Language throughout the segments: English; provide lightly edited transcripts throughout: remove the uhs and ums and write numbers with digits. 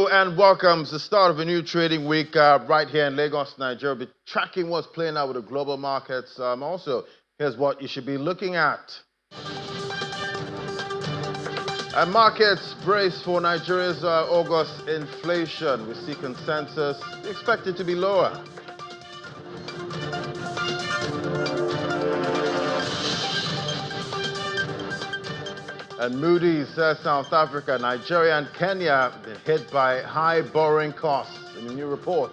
Hello and welcome. It's the start of a new trading week right here in Lagos, Nigeria. We'll be tracking what's playing out with the global markets. Also, here's what you should be looking at. Markets brace for Nigeria's August inflation. We see consensus expected to be lower. And Moody's says South Africa, Nigeria, and Kenya have been hit by high borrowing costs in a new report.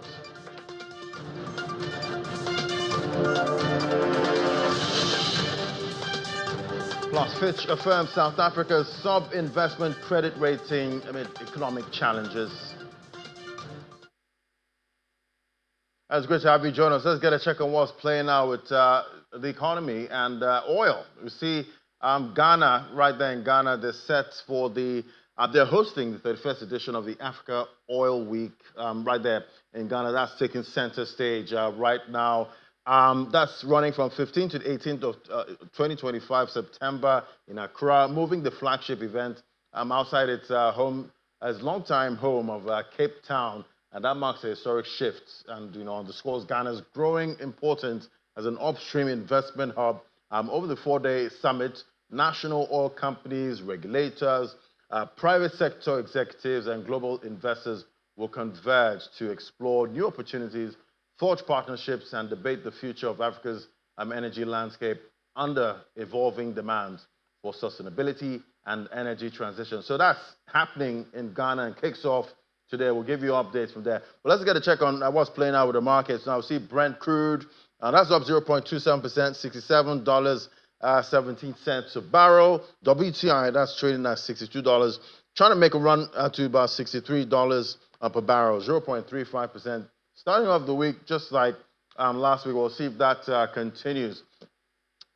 Plus, Fitch affirms South Africa's sub-investment credit rating amid economic challenges. It's great to have you join us. Let's get a check on what's playing out with the economy and oil. We see Ghana, right there in Ghana, they're set for they're hosting the 31st edition of the Africa Oil Week right there in Ghana. That's taking center stage right now. That's running from 15th to the 18th of 2025 September in Accra, moving the flagship event outside its home, as longtime home of Cape Town, and that marks a historic shift and underscores Ghana's growing importance as an upstream investment hub. Over the 4-day summit, national oil companies, regulators, private sector executives, and global investors will converge to explore new opportunities, forge partnerships, and debate the future of Africa's energy landscape under evolving demands for sustainability and energy transition. So that's happening in Ghana and kicks off today. We'll give you updates from there. But let's get a check on what's playing out with the markets. Now, we see Brent crude, that's up 0.27%, $67.17 a barrel. WTI, that's trading at $62, trying to make a run to about $63 per barrel, 0.35%. Starting off the week, just like last week, we'll see if that continues.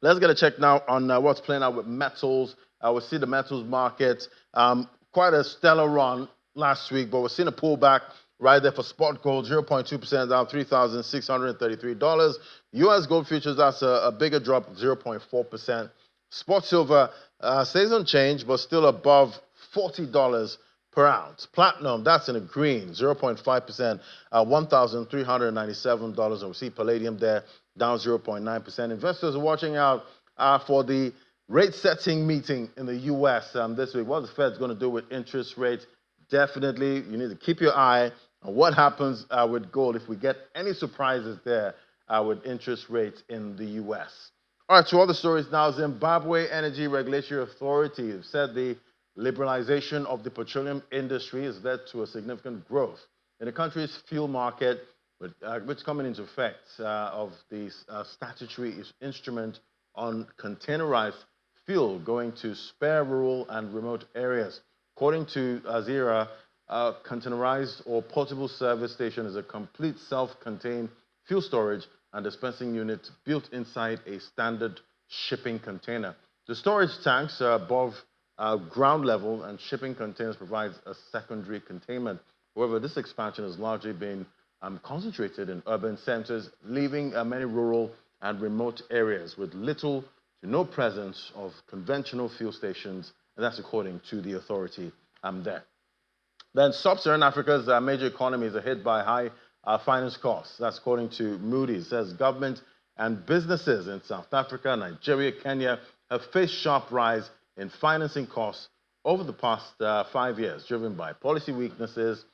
Let's get a check now on what's playing out with metals. We'll see the metals market, quite a stellar run last week, but we're seeing a pullback right there for spot gold, 0.2% down, $3,633. U.S. gold futures, that's a bigger drop, 0.4%. Spot silver stays unchanged, but still above $40 per ounce. Platinum, that's in a green, 0.5%, $1,397. And we see palladium there, down 0.9%. Investors are watching out for the rate-setting meeting in the U.S. This week. What the Fed's going to do with interest rates? Definitely, you need to keep your eye on what happens with gold if we get any surprises there with interest rates in the U.S. All right, to other stories now. Zimbabwe Energy Regulatory Authority have said the liberalization of the petroleum industry has led to a significant growth in the country's fuel market, which coming into effect of the statutory instrument on containerized fuel going to spare rural and remote areas. According to Azira, containerized or portable service station is a complete self-contained fuel storage and dispensing unit built inside a standard shipping container. The storage tanks are above ground level, and shipping containers provides a secondary containment. However, this expansion has largely been concentrated in urban centers, leaving many rural and remote areas with little to no presence of conventional fuel stations, and that's according to the authority there. Then sub-Saharan Africa's major economies are hit by high finance costs. That's according to Moody's. It says government and businesses in South Africa, Nigeria, Kenya have faced sharp rise in financing costs over the past 5 years, driven by policy weaknesses,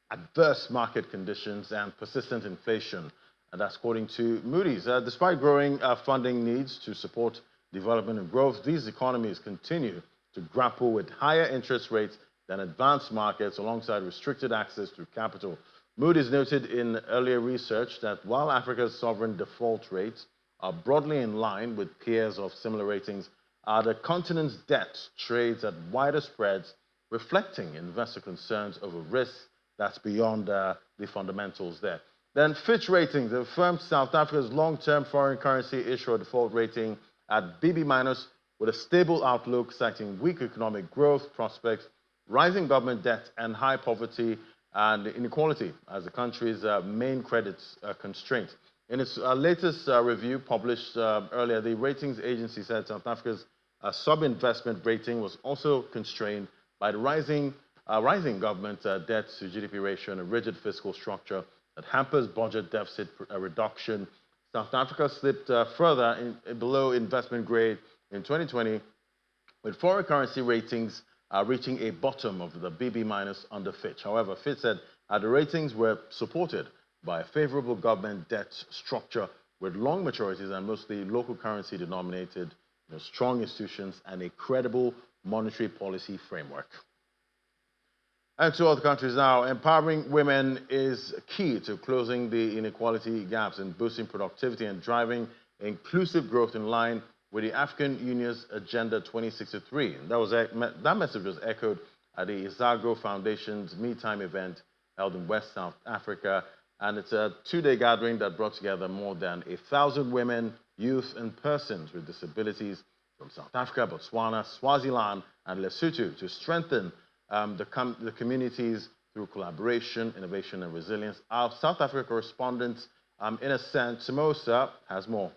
adverse market conditions, and persistent inflation. And that's according to Moody's. Despite growing funding needs to support development and growth, these economies continue to grapple with higher interest rates than advanced markets alongside restricted access to capital. Moody's noted in earlier research that while Africa's sovereign default rates are broadly in line with peers of similar ratings, the continent's debt trades at wider spreads, reflecting investor concerns over risks that's beyond the fundamentals there. Then Fitch Ratings affirmed South Africa's long-term foreign currency issuer default rating at BB- with a stable outlook, citing weak economic growth prospects, rising government debt, and high poverty and inequality as the country's main credit constraint. In its latest review published earlier, the ratings agency said South Africa's sub-investment rating was also constrained by the rising rising government debt to GDP ratio and a rigid fiscal structure that hampers budget deficit reduction. South Africa slipped further below investment grade in 2020, with foreign currency ratings reaching a bottom of the BB minus under Fitch. However, Fitch said the ratings were supported by a favorable government debt structure with long maturities and mostly local currency denominated, strong institutions, and a credible monetary policy framework. And to other countries now, empowering women is key to closing the inequality gaps and boosting productivity and driving inclusive growth in line with the African Union's Agenda 2063. That message was echoed at the Isago Foundation's Me Time event held in West South Africa. And it's a two-day gathering that brought together more than 1,000 women, youth, and persons with disabilities from South Africa, Botswana, Swaziland, and Lesotho to strengthen the communities through collaboration, innovation, and resilience. Our South Africa correspondent, Innocent Samosa, has more.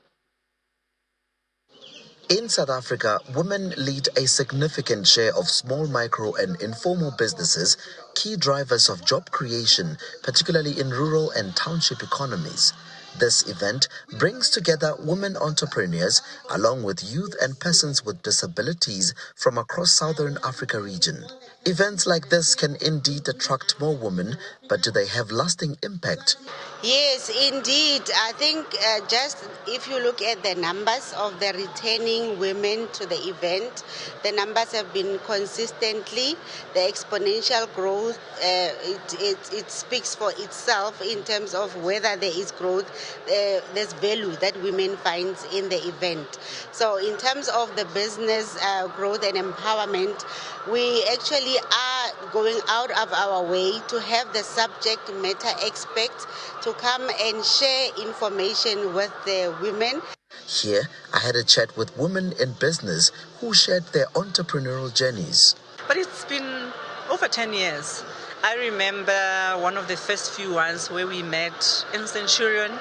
In South Africa, women lead a significant share of small, micro, and informal businesses, key drivers of job creation, particularly in rural and township economies. This event brings together women entrepreneurs along with youth and persons with disabilities from across Southern Africa region. Events like this can indeed attract more women, but do they have lasting impact? Yes, indeed. I think just if you look at the numbers of the returning women to the event, the numbers have been consistently, the exponential growth, it speaks for itself in terms of whether there is growth, there's value that women find in the event. So in terms of the business growth and empowerment, we actually are going out of our way to have the subject matter experts to come and share information with the women. Here, I had a chat with women in business who shared their entrepreneurial journeys. But it's been over 10 years. I remember one of the first few ones where we met in Centurion,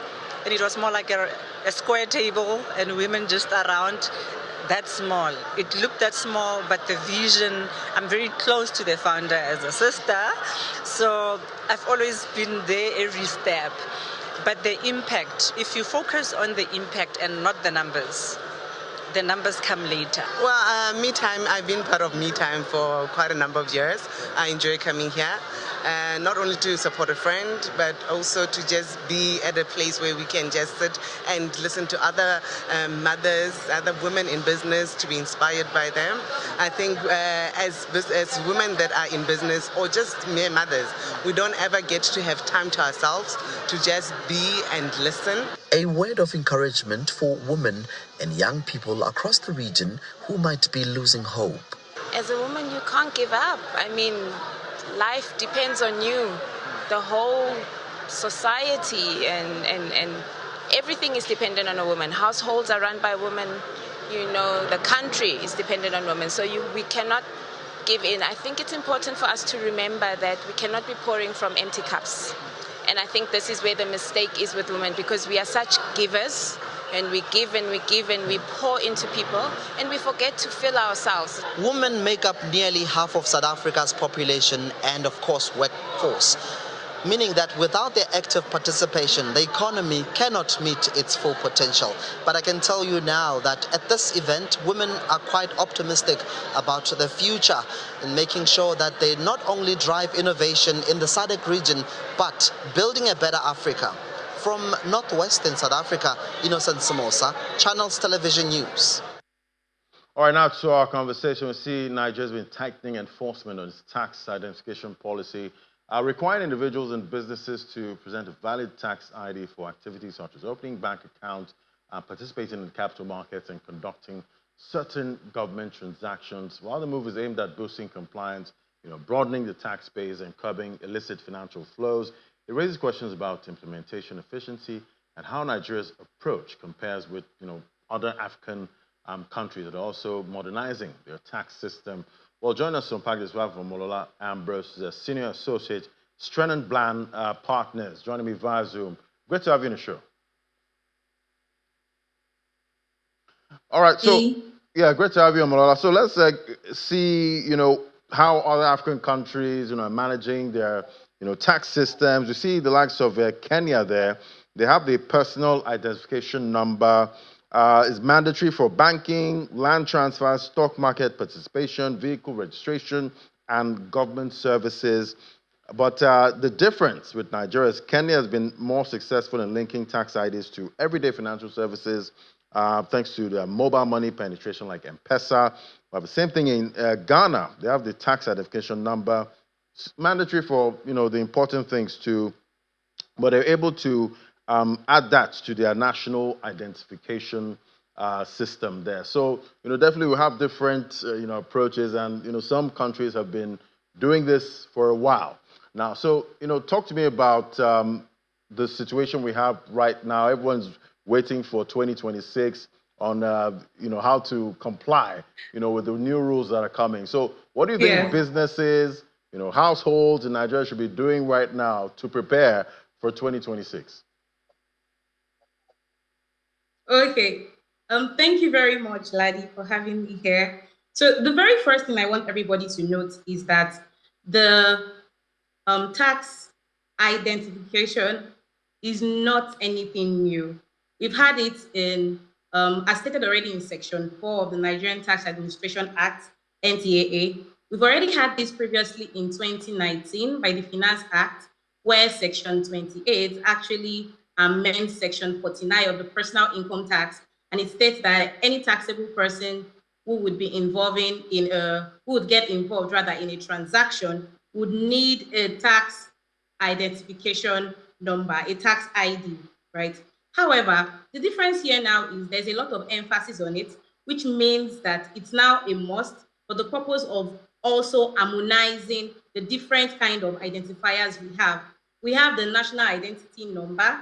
and it was more like a square table and women just around. That small. It looked that small, but the vision, I'm very close to the founder as a sister, so I've always been there every step. But the impact, if you focus on the impact and not the numbers come later. Well, Me Time, I've been part of Me Time for quite a number of years. I enjoy coming here. Not only to support a friend, but also to just be at a place where we can just sit and listen to other mothers, other women in business, to be inspired by them. I think as women that are in business or just mere mothers, we don't ever get to have time to ourselves to just be and listen. A word of encouragement for women and young people across the region who might be losing hope. As a woman, you can't give up. I mean, life depends on you. The whole society and everything is dependent on a woman. Households are run by women. The country is dependent on women. So we cannot give in. I think it's important for us to remember that we cannot be pouring from empty cups. And I think this is where the mistake is with women, because we are such givers. And we give and we give and we pour into people, and we forget to fill ourselves. Women make up nearly half of South Africa's population and, of course, workforce, meaning that without their active participation, the economy cannot meet its full potential. But I can tell you now that at this event, women are quite optimistic about the future in making sure that they not only drive innovation in the SADC region, but building a better Africa. From northwestern South Africa, Innocent Samosa, Channels Television News. All right, now to our conversation. We see Nigeria's been tightening enforcement on its tax identification policy, requiring individuals and businesses to present a valid tax ID for activities such as opening bank accounts, participating in capital markets, and conducting certain government transactions. While the move is aimed at boosting compliance, broadening the tax base and curbing illicit financial flows, it raises questions about implementation efficiency and how Nigeria's approach compares with, other African countries that are also modernizing their tax system. Well, join us on Pack this one from Molola Ambrose, the Senior Associate, Strennan Bland Partners, joining me via Zoom. Great to have you on the show. All right, so, yeah, great to have you on Molola. So let's see, how other African countries, are managing their, tax systems. You see the likes of Kenya there. They have the personal identification number. It's mandatory for banking, land transfers, stock market participation, vehicle registration, and government services. But the difference with Nigeria is Kenya has been more successful in linking tax IDs to everyday financial services, thanks to the mobile money penetration like M-Pesa. We have the same thing in Ghana. They have the tax identification number. It's mandatory for the important things too, but they're able to add that to their national identification system there. So definitely we have different approaches, and some countries have been doing this for a while now. So talk to me about the situation we have right now. Everyone's waiting for 2026 on how to comply with the new rules that are coming. So what do you think businesses, households in Nigeria should be doing right now to prepare for 2026? Okay. Thank you very much, Laddie, for having me here. So the very first thing I want everybody to note is that the tax identification is not anything new. We've had it in, as stated already in Section 4 of the Nigerian Tax Administration Act, NTAA. We've already had this previously in 2019 by the Finance Act, where Section 28 actually amends Section 49 of the Personal Income Tax, and it states that any taxable person who would be involving in who would get involved rather in a transaction would need a tax identification number, a tax ID, right? However, the difference here now is there's a lot of emphasis on it, which means that it's now a must for the purpose of also harmonizing the different kind of identifiers we have. We have the national identity number.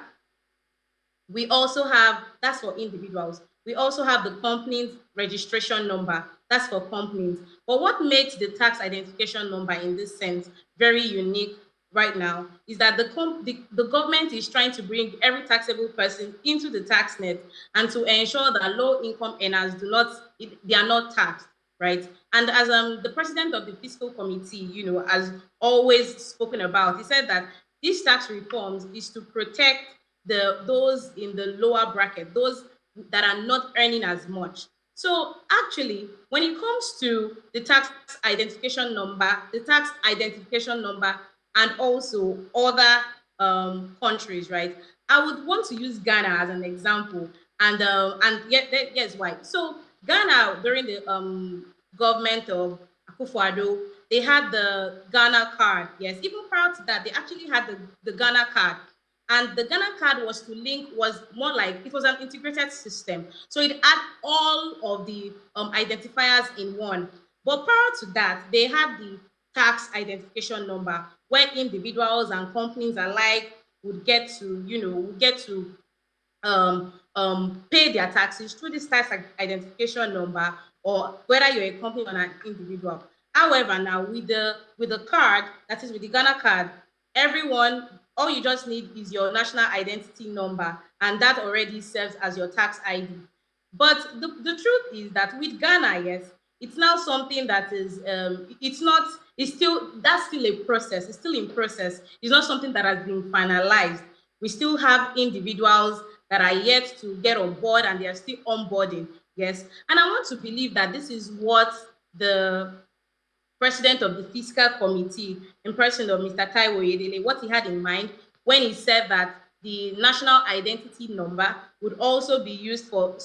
We also have, that's for individuals. We also have the company's registration number. That's for companies. But what makes the tax identification number in this sense very unique right now is that the government is trying to bring every taxable person into the tax net and to ensure that low income earners they are not taxed, right? And as the president of the fiscal committee, has always spoken about, he said that these tax reforms is to protect those in the lower bracket, those that are not earning as much. So actually, when it comes to the tax identification number, and also other countries, right? I would want to use Ghana as an example, and yes, why? So Ghana during the government of Akufo-Addo, they had the Ghana card. Yes, even prior to that, they actually had the Ghana card. And the Ghana card was more like, it was an integrated system. So it had all of the identifiers in one. But prior to that, they had the tax identification number, where individuals and companies alike would get to pay their taxes through this tax identification number, or whether you're a company or an individual. However, now with the card, that is with the Ghana card, everyone, all you just need is your national identity number, and that already serves as your tax ID. But the truth is that with Ghana, yes, it's now something that is that's still a process. It's still in process. It's not something that has been finalized. We still have individuals that are yet to get on board, and they are still onboarding. Yes, and I want to believe that this is what the president of the fiscal committee, in person of Mr. Taiwo Oyedele, what he had in mind when he said that the national identity number would also be used for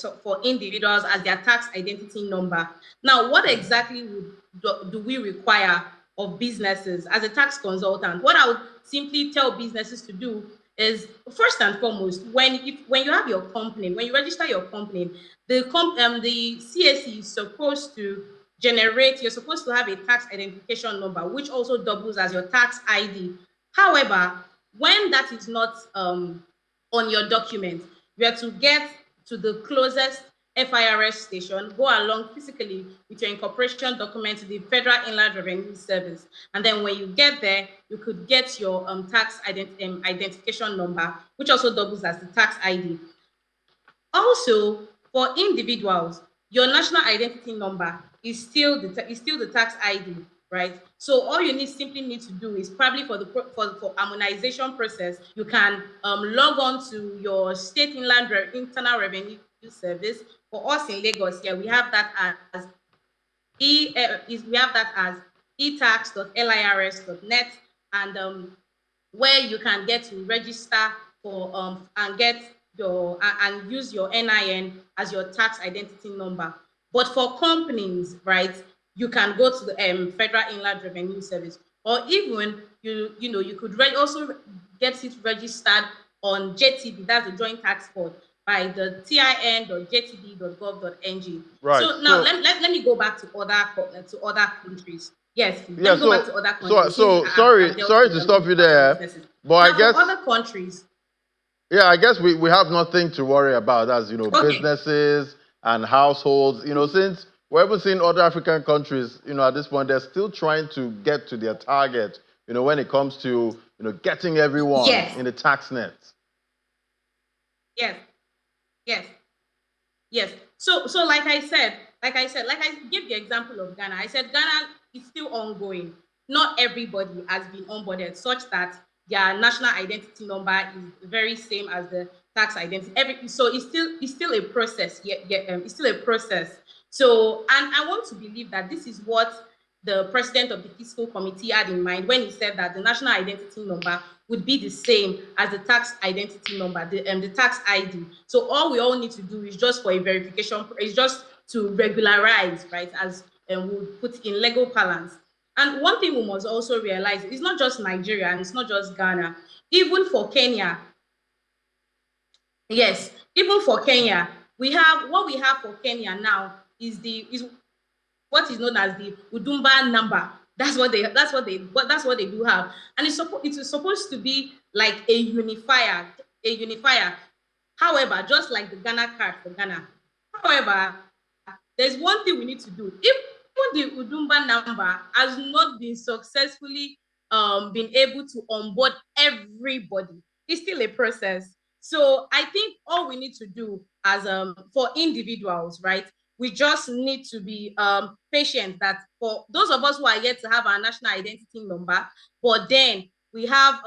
individuals as their tax identity number. Now, what exactly do we require of businesses as a tax consultant? What I would simply tell businesses to do is, first and foremost, when you have your company, when you register your company, the CAC is supposed to you're supposed to have a tax identification number, which also doubles as your tax ID. However, when that is not on your document, you have to get to the closest FIRS station, go along physically with your incorporation document to the Federal Inland Revenue Service. And then when you get there, you could get your tax identification number, which also doubles as the tax ID. Also, for individuals, your national identity number is still the tax ID. right? So all you simply need to do is probably for harmonization process, you can log on to your state internal revenue service. For us in Lagos, we have that as etax.lirs.net, and where you can get to register for and get your and use your NIN as your tax identity number. But for companies, right, you can go to the Federal Inland Revenue Service, or even you could also get it registered on JTB, that's the Joint Tax Board, by the tin.jtb.gov.ng. Right. So now let me go back to other countries. Yes, please. Yeah. Let me go back to other countries since Sorry, I've dealt with to stop you international there, businesses. but I Now, guess, for other countries, yeah, I guess we have nothing to worry about as okay, businesses and households. Since we're even seeing other African countries, at this point they're still trying to get to their target. When it comes to getting everyone yes, in the tax net. yes, yes, yes. So like I gave the example of Ghana. I said Ghana is still ongoing. Not everybody has been onboarded such that their national identity number is very same as the tax identity. So it's still a process. It's still a process. So, and I want to believe that this is what the president of the fiscal committee had in mind when he said that the national identity number would be the same as the tax identity number, the tax ID. So all we all need to do is just for a verification, is just to regularize, right, as we put in legal parlance. And one thing we must also realize, it's not just Nigeria and it's not just Ghana. Even for Kenya, yes, even for Kenya, what we have for Kenya now is what is known as the Udumba number. That's what they do have, and it is supposed to be like a unifier. However, just like the Ghana card for Ghana. However, there's one thing we need to do. If the Udumba number has not been successfully been able to onboard everybody, it's still a process. So I think all we need to do as for individuals, right? We just need to be patient, that for those of us who are yet to have our national identity number, but then we are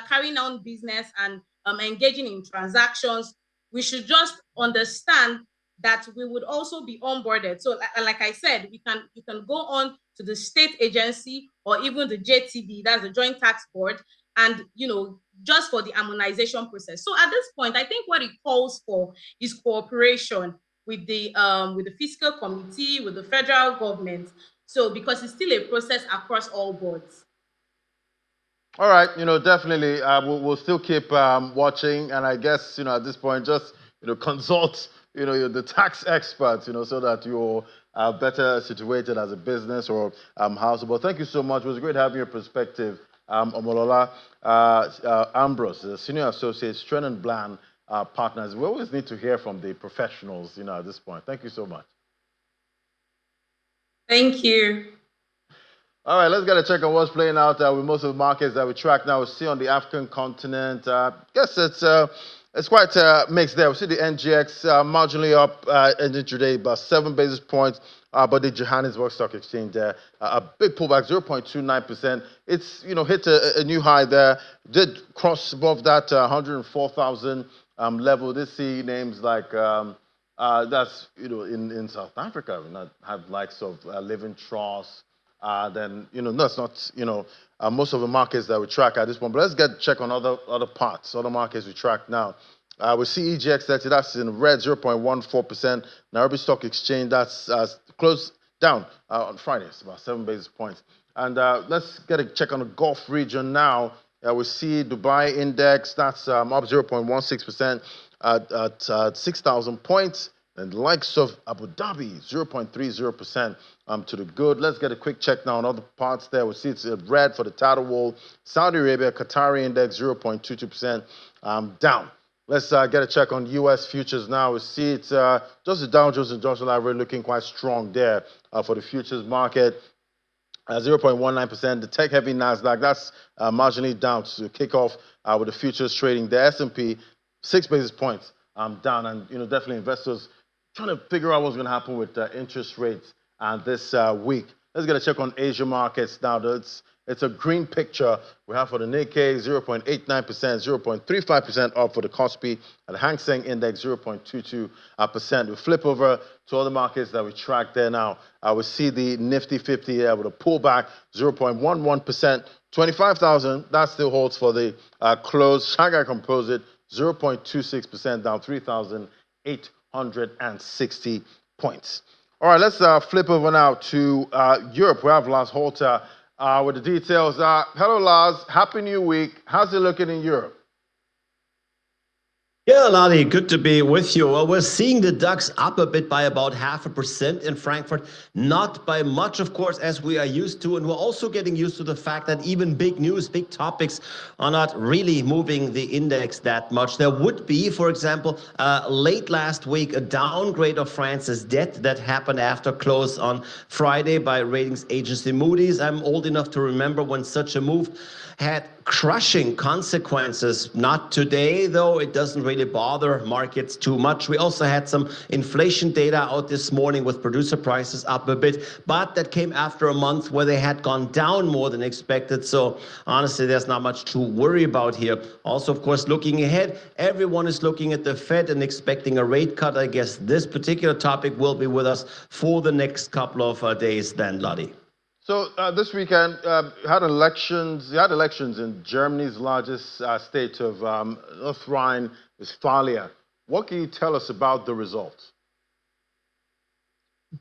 carrying on business and engaging in transactions, we should just understand that we would also be onboarded. So like I said, you can go on to the state agency or even the JTB, that's the Joint Tax Board, and just for the harmonization process. So at this point, I think what it calls for is cooperation with the fiscal committee, with the federal government. So because it's still a process across all boards. All right, definitely. We'll still keep watching, and I guess at this point, just consult the tax experts, so that you're better situated as a business or household. But thank you so much. It was great having your perspective, Omolola Ambrose, the senior associate, Stren & Bland partners. We always need to hear from the professionals, at this point. Thank you so much. Thank you. All right, let's get a check on what's playing out with most of the markets that we track now. We see on the African continent. I guess it's quite mixed there. We see the NGX marginally up ending today about 7 basis points, but the Johannesburg Stock Exchange there a big pullback, 0.29%. It's hit a new high there. Did cross above that 104,000 level. Did see names like that's in South Africa. We not had likes of Living Trust. Then that's not most of the markets that we track at this point. But let's get check on other parts, other markets we track now. We see EGX 30, that's in red, 0.14%. Nairobi Stock Exchange, that's closed down on Friday. It's about 7 basis points. And let's get a check on the Gulf region now. We see Dubai Index, that's up 0.16% at 6,000 points. And the likes of Abu Dhabi, 0.30% to the good. Let's get a quick check now on other parts there. We see it's red for the Tidal Wall. Saudi Arabia, Qatari Index, 0.22% down. Let's get a check on U.S. futures now. We see it's just the Dow Jones Industrial Average looking quite strong there for the futures market. 0.19%. The tech-heavy Nasdaq, that's marginally down to kick off with the futures trading. The S&P, 6 basis points down, and definitely investors trying to figure out what's going to happen with interest rates this week. Let's get a check on Asia markets now. It's a green picture we have for the Nikkei, 0.89%, 0.35% up for the Kospi, and the Hang Seng Index, 0.22%. We flip over to other markets that we track there now. We see the Nifty 50 here with a pullback, 0.11%, 25,000. That still holds for the close. Shanghai Composite, 0.26%, down 3,860 points. All right, let's flip over now to Europe. We have Lars Holter with the details. Hello, Lars. Happy New Week. How's it looking in Europe? Yeah, Ladi, good to be with you. Well, we're seeing the DAX up a bit by about 0.5% in Frankfurt. Not by much, of course, as we are used to. And we're also getting used to the fact that even big news, big topics are not really moving the index that much. There would be, for example, late last week, a downgrade of France's debt that happened after close on Friday by ratings agency Moody's. I'm old enough to remember when such a move had crushing consequences. Not today, though. It doesn't really bother markets too much. We also had some inflation data out this morning with producer prices up a bit, but that came after a month where they had gone down more than expected. So honestly, there's not much to worry about here. Also, of course, looking ahead, everyone is looking at the Fed and expecting a rate cut. I guess this particular topic will be with us for the next couple of days then, Lottie. So this weekend, you had elections in Germany's largest state of North Rhine-Westphalia. What can you tell us about the results?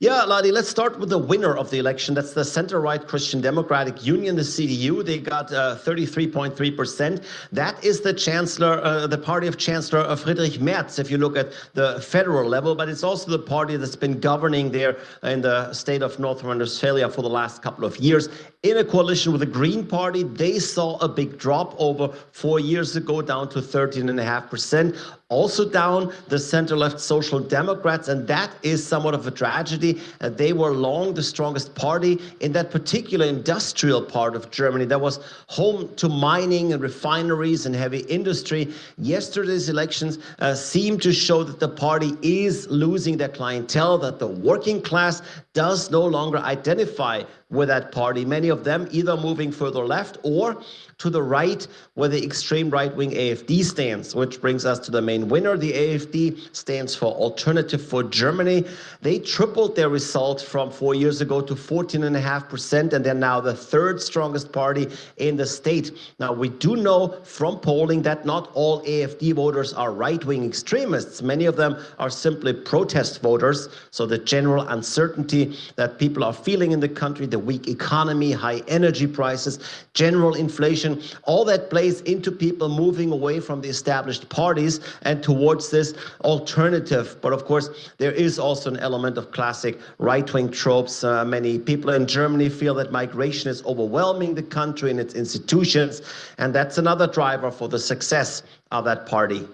Yeah, Ladi, let's start with the winner of the election. That's the center-right Christian Democratic Union, the CDU. They got 33.3%. That is the chancellor, the party of Chancellor Friedrich Merz, if you look at the federal level. But it's also the party that's been governing there in the state of North Rhine-Westphalia for the last couple of years. In a coalition with the Green Party, they saw a big drop over 4 years ago, down to 13.5%. Also down the center-left Social Democrats, and that is somewhat of a tragedy. They were long the strongest party in that particular industrial part of Germany that was home to mining and refineries and heavy industry. Yesterday's elections seem to show that the party is losing their clientele, that the working class does no longer identify with that party. Many of them either moving further left or to the right, where the extreme right-wing AfD stands, which brings us to the main winner. The AfD stands for Alternative for Germany. They tripled their result from 4 years ago to 14.5%, and they're now the third strongest party in the state. Now, we do know from polling that not all AfD voters are right-wing extremists. Many of them are simply protest voters. So the general uncertainty that people are feeling in the country, the weak economy, high energy prices, general inflation, all that plays into people moving away from the established parties and towards this alternative. But of course, there is also an element of classic right-wing tropes. Many people in Germany feel that migration is overwhelming the country and its institutions, and that's another driver for the success of that party.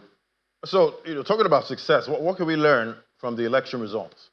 So, talking about success, what can we learn from the election results?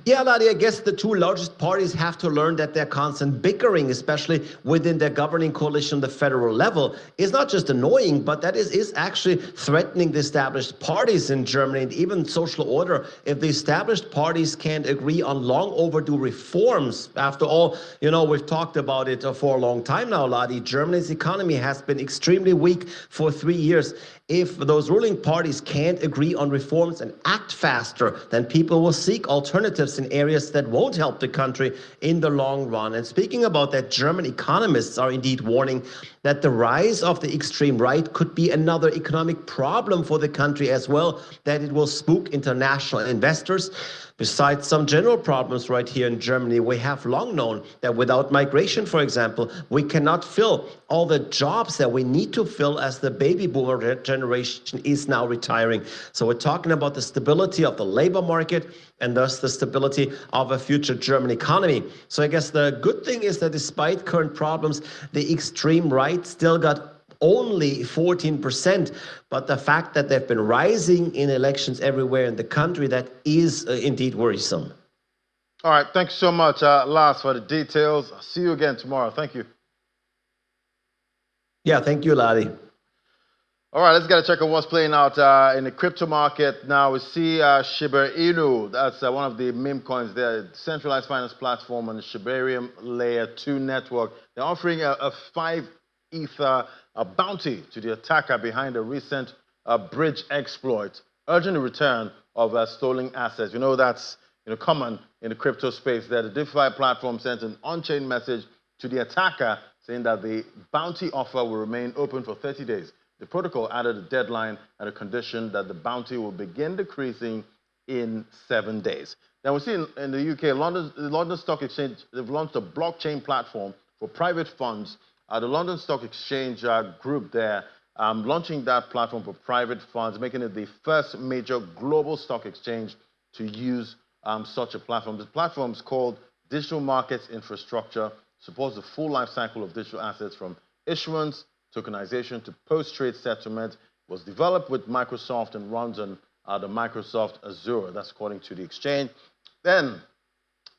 Yeah, Ladi, I guess the two largest parties have to learn that their constant bickering, especially within their governing coalition, the federal level, is not just annoying, but that is actually threatening the established parties in Germany and even social order. If the established parties can't agree on long overdue reforms, after all, we've talked about it for a long time now, Ladi. Germany's economy has been extremely weak for 3 years. If those ruling parties can't agree on reforms and act faster, then people will seek alternatives in areas that won't help the country in the long run. And speaking about that, German economists are indeed warning that the rise of the extreme right could be another economic problem for the country as well, that it will spook international investors. Besides some general problems right here in Germany, we have long known that without migration, for example, we cannot fill all the jobs that we need to fill as the baby boomer generation is now retiring. So we're talking about the stability of the labor market and thus the stability of a future German economy. So I guess the good thing is that despite current problems, the extreme right still got only 14%, but the fact that they've been rising in elections everywhere in the country, that is indeed worrisome. All right, thanks so much, Lars, for the details. I'll see you again tomorrow. Thank you. Yeah, thank you, Ladi. All right, let's get a check on what's playing out in the crypto market. Now we see Shiba Inu. That's one of the meme coins there, centralized finance platform on the Shibarium Layer 2 network. They're offering a 5 Ether bounty to the attacker behind a recent bridge exploit, urging the return of stolen assets. You know, that's common in the crypto space there. The DeFi platform sent an on-chain message to the attacker saying that the bounty offer will remain open for 30 days. The protocol added a deadline and a condition that the bounty will begin decreasing in 7 days. Now we see in the UK, the London Stock Exchange, they've launched a blockchain platform for private funds. The London Stock Exchange group there, launching that platform for private funds, making it the first major global stock exchange to use such a platform. The platform is called Digital Markets Infrastructure, supports the full life cycle of digital assets from issuance, tokenization to post-trade settlement, was developed with Microsoft and runs on the Microsoft Azure. That's according to the exchange. Then,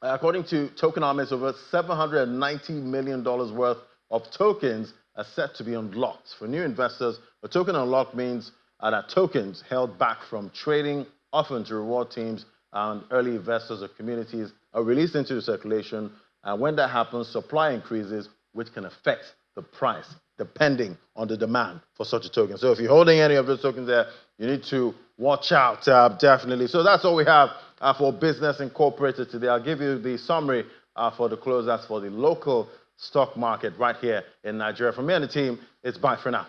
according to tokenomics, over $790 million worth of tokens are set to be unlocked. For new investors, a token unlock means that tokens held back from trading, often to reward teams and early investors or communities, are released into the circulation. And when that happens, supply increases, which can affect the price, depending on the demand for such a token. So if you're holding any of those tokens there, you need to watch out, definitely. So that's all we have for Business Incorporated today. I'll give you the summary for the close. That's for the local stock market right here in Nigeria. From me and the team, it's bye for now.